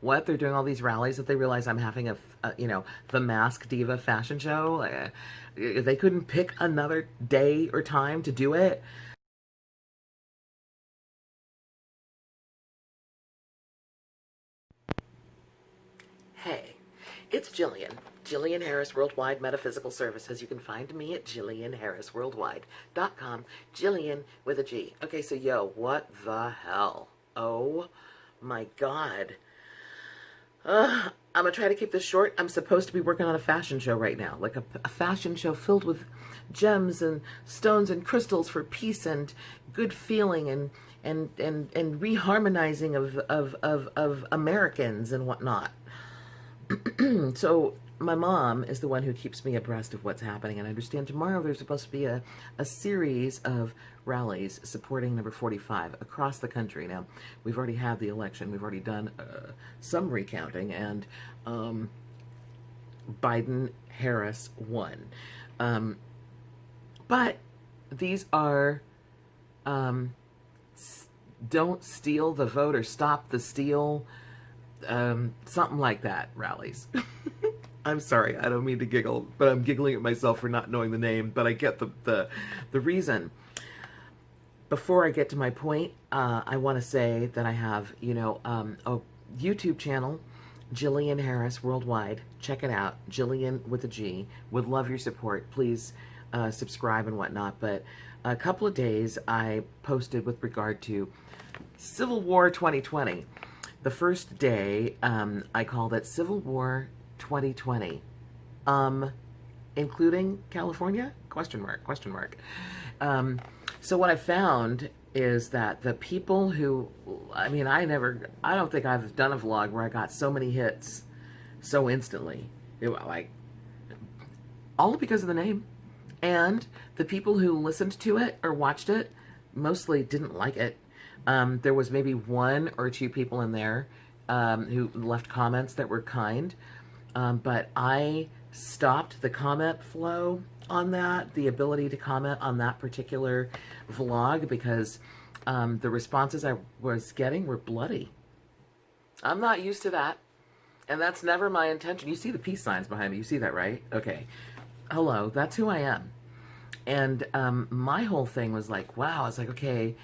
what? They're doing all these rallies that they realize I'm having the Mask Diva fashion show. They couldn't pick another day or time to do it. Hey, it's Jillian Harris Worldwide Metaphysical Services. You can find me at JillianHarrisWorldwide.com. Jillian with a G. Okay, so what the hell? Oh my God. I'm gonna try to keep this short. I'm supposed to be working on a fashion show right now, like a fashion show filled with gems and stones and crystals for peace and good feeling and reharmonizing of Americans and whatnot. So my mom is the one who keeps me abreast of what's happening, and I understand tomorrow there's supposed to be a series of rallies supporting number 45 across the country. Now, we've already had the election. We've already done some recounting, and Biden-Harris won. But these are don't steal the vote or stop the steal, something like that rallies. I'm sorry, I don't mean to giggle, but I'm giggling at myself for not knowing the name, but I get the reason. Before I get to my point, I want to say that I have, a YouTube channel, Jillian Harris Worldwide. Check it out, Jillian with a G. Would love your support. Please subscribe and whatnot. But a couple of days I posted with regard to Civil War 2020. The first day, I called it Civil War 2020, including California? Question mark. So what I found is that the people who, I don't think I've done a vlog where I got so many hits so instantly. All because of the name. And the people who listened to it or watched it mostly didn't like it. There was maybe one or two people in there who left comments that were kind, but I stopped the comment flow on that, the ability to comment on that particular vlog, because the responses I was getting were bloody. I'm not used to that, and that's never my intention. You see the peace signs behind me. You see that, right? Okay. Hello, that's who I am. And my whole thing was like, wow, I was like, okay,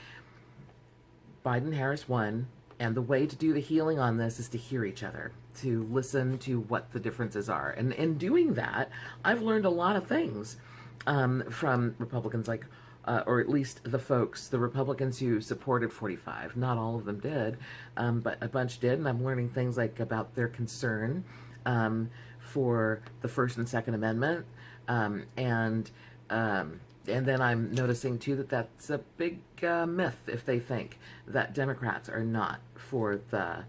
Biden-Harris won, and the way to do the healing on this is to hear each other, to listen to what the differences are. And in doing that, I've learned a lot of things from Republicans, like, or at least the Republicans who supported 45. Not all of them did, but a bunch did, and I'm learning things like about their concern for the First and Second Amendment, and then I'm noticing, too, that that's a big myth if they think that Democrats are not for the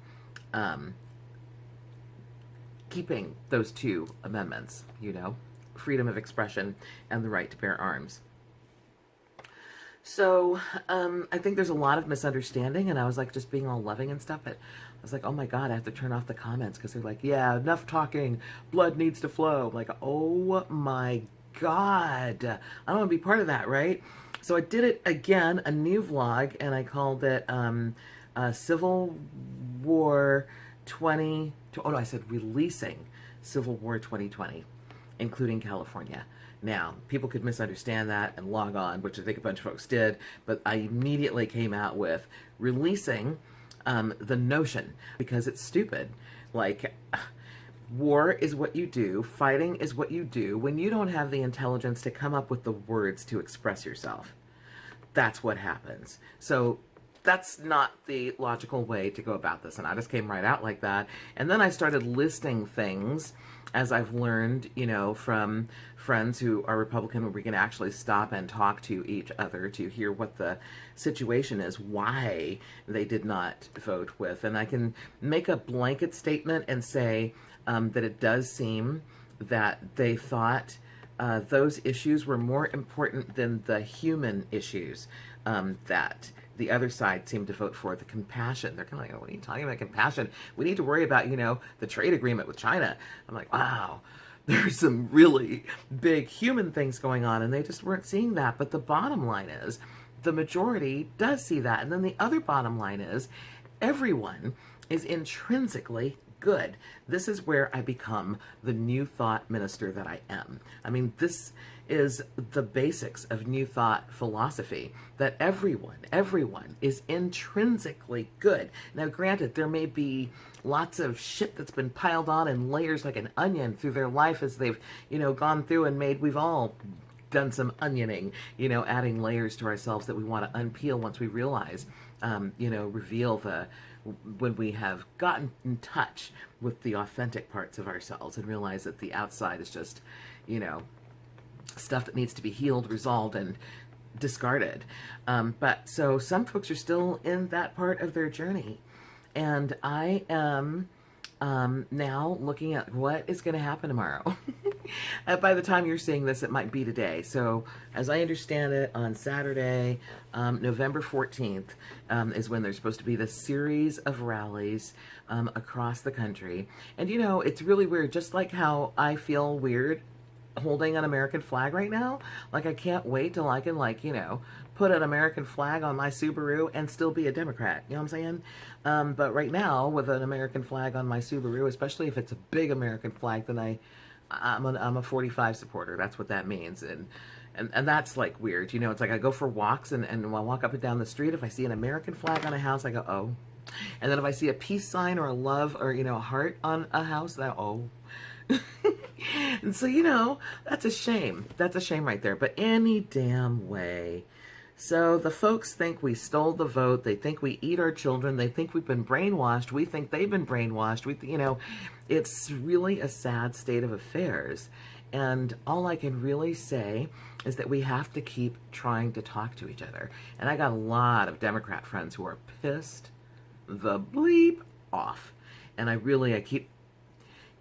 keeping those two amendments, freedom of expression and the right to bear arms. So I think there's a lot of misunderstanding, and I was like just being all loving and stuff, but I was like, oh my God, I have to turn off the comments because they're like, yeah, enough talking, blood needs to flow. I'm like, oh my God, I don't want to be part of that, right? So I did it again, a new vlog, and I called it Civil War 20. Oh no, I said releasing Civil War 2020, including California. Now, people could misunderstand that and log on, which I think a bunch of folks did, but I immediately came out with releasing the notion, because it's stupid. Like, war is what you do, fighting is what you do when you don't have the intelligence to come up with the words to express yourself. That's what happens. So that's not the logical way to go about this, and I just came right out like that. And then I started listing things, as I've learned, from friends who are Republican, where we can actually stop and talk to each other to hear what the situation is, why they did not vote with. And I can make a blanket statement and say that it does seem that they thought those issues were more important than the human issues that the other side seemed to vote for. The compassion. They're kind of like, what are you talking about, compassion? We need to worry about, the trade agreement with China. I'm like, wow, there's some really big human things going on, and they just weren't seeing that. But the bottom line is, the majority does see that. And then the other bottom line is, everyone is intrinsically good. This is where I become the New Thought minister that I am. I mean, this is the basics of New Thought philosophy, that everyone is intrinsically good. Now, granted, there may be lots of shit that's been piled on in layers like an onion through their life as they've, gone through and we've all done some onioning, adding layers to ourselves that we want to unpeel once we realize, reveal when we have gotten in touch with the authentic parts of ourselves and realize that the outside is just, stuff that needs to be healed, resolved, and discarded. But so some folks are still in that part of their journey. And I am now looking at what is going to happen tomorrow. By the time you're seeing this, it might be today. So as I understand it, on Saturday, November 14th, is when there's supposed to be this series of rallies across the country. And, it's really weird, just like how I feel weird holding an American flag right now. Like, I can't wait till I can, put an American flag on my Subaru and still be a Democrat. You know what I'm saying? But right now, with an American flag on my Subaru, especially if it's a big American flag, then I'm a 45 supporter. That's what that means. And that's like weird. It's like I go for walks and when I walk up and down the street, if I see an American flag on a house, I go, oh. And then if I see a peace sign or a love or, a heart on a house, then oh. And so, that's a shame. That's a shame right there. But any damn way. So the folks think we stole the vote. They think we eat our children. They think we've been brainwashed. We think they've been brainwashed. It's really a sad state of affairs. And all I can really say is that we have to keep trying to talk to each other. And I got a lot of Democrat friends who are pissed the bleep off. And I keep,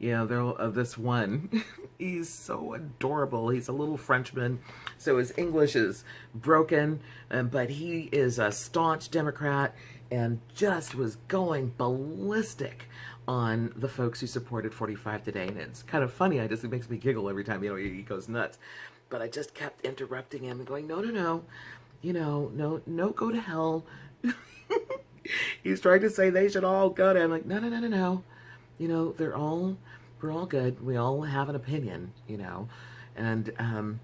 this one, he's so adorable. He's a little Frenchman, so his English is broken, but he is a staunch Democrat and just was going ballistic on the folks who supported 45 today. And it's kind of funny. It makes me giggle every time, he goes nuts. But I just kept interrupting him and going, no, no, go to hell. He's trying to say they should all go to, I'm like, no. We're all good. We all have an opinion, and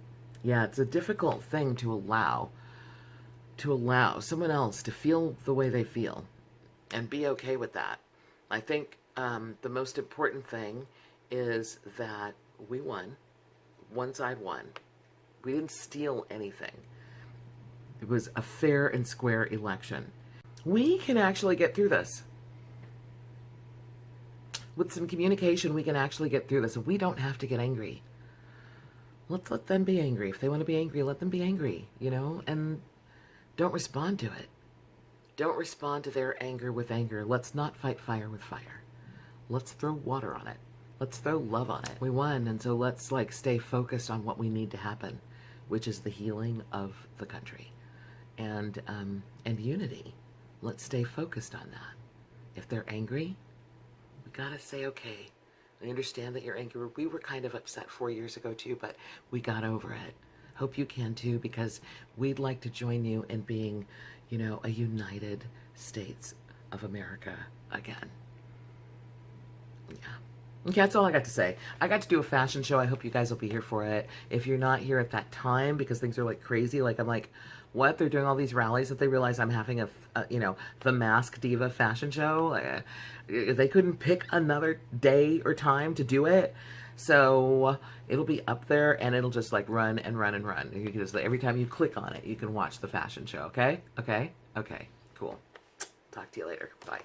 it's a difficult thing to allow someone else to feel the way they feel and be okay with that. I think the most important thing is that we won. One side won. We didn't steal anything. It was a fair and square election. We can actually get through this. With some communication, we can actually get through this. We don't have to get angry. Let's let them be angry. If they want to be angry, let them be angry, and don't respond to it. Don't respond to their anger with anger. Let's not fight fire with fire. Let's throw water on it. Let's throw love on it. We won, and so let's stay focused on what we need to happen, which is the healing of the country and unity. Let's stay focused on that. If they're angry, we gotta say, okay, I understand that you're angry. We were kind of upset 4 years ago too, but we got over it. Hope you can too, because we'd like to join you in being, a United States of America again. Yeah. Okay, that's all I got to say. I got to do a fashion show. I hope you guys will be here for it. If you're not here at that time because things are crazy, I'm like, what? They're doing all these rallies that they realize I'm having the Mask Diva fashion show. They couldn't pick another day or time to do it. So it'll be up there and it'll just run and run and run. You can just, every time you click on it, you can watch the fashion show. Okay? Okay? Okay. Cool. Talk to you later. Bye.